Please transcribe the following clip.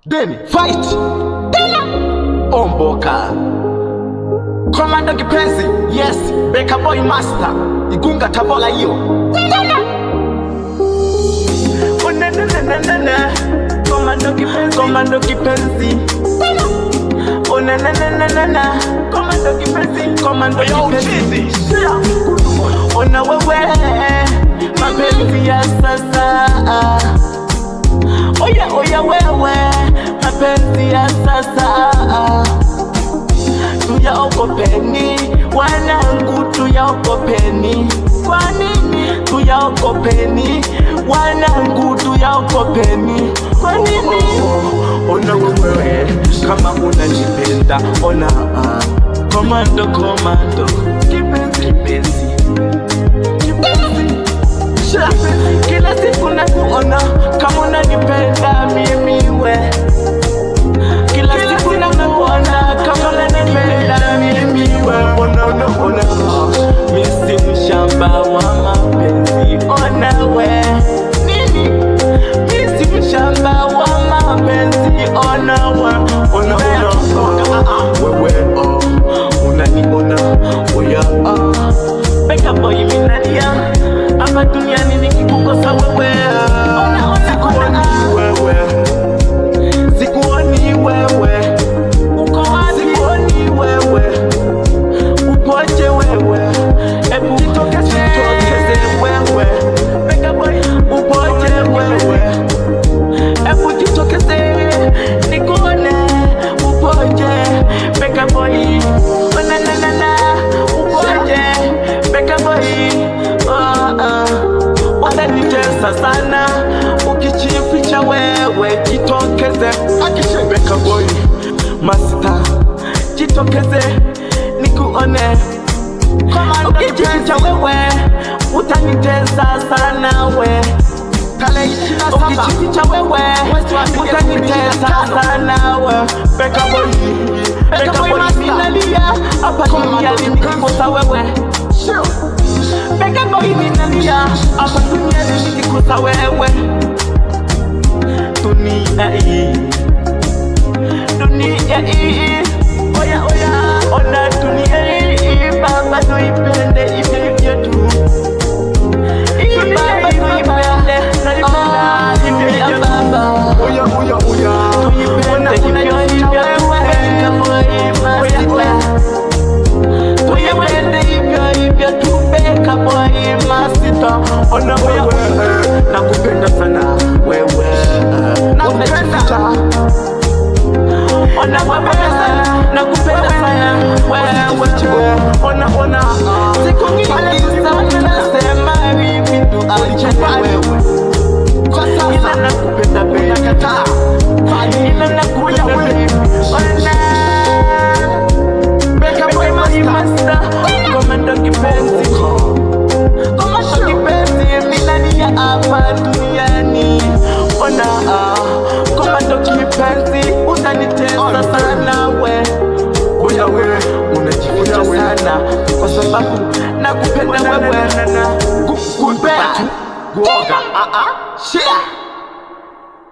Deni fight Dela Omboka Komando kipenzi, yes, Beka Boy Master Igunga Tabola hiyo Dela Komando kipenzi Dela Komando kipenzi Ona wewe mapenzi ya sasa Oya wewe mapenzi ya sasa tuyaogopeni wanangu, tuyaogopeni. Kwa nini tuyaogopeni wanangu, tuyaogopeni? Kwa nini? Ona wewe kama unanipenda, ona komando kipenzi kila siku nakuona kama unanipenda mimi we, kila siku nakuona kama unanipenda mimi we. Ona mimi mshamba wa mapenzi, ona we nini, mimi mshamba wa mapenzi, ona we, ona wewe unaniona oya Beka Boy minalia hapa duniani nikikukosa wewe, sikuoni wewe, uko wapi? Sikuoni wewe, upoje wewe? Ebu jitokeze wewe, Beka Boy, upoje wewe? Ebu jitokeze nikuone, upoje Beka Boy? Upoje Beka Boy? Unanitesa sana ukijificha wewe, jitokeze Beka Boy Master, jitokeze nikuone. Ukijificha wewe utanitesa sana we, ukijificha wewe utanitesa sana we. Beka Boy minalia hapa duniani nikikukosa wewe, Beka Boy minalia hapa duniani nikikukosa wewe. Dunia hii oya ona dunia hii baba, tuipende hivyo tu, baba tuipende hivyo baba, oya tuipende hivyo tu Beka Boy Master. Ona wewe nakupenda sana wewe, unajificha. Ona wewe nakupenda sana wewe, ona siku nyingi sana nasema mimi ndo alichana wewe, kwa sasa nakupenda bila kataa, ila nakupenda wewe. Ona Beka Boy Master, komando kipenzi, komando kipenzi minalia hapa duniani. Ona komando kipenzi unanitesa sana we, oya we unajificha sana kwa sababu nakupenda wewe, kupenda share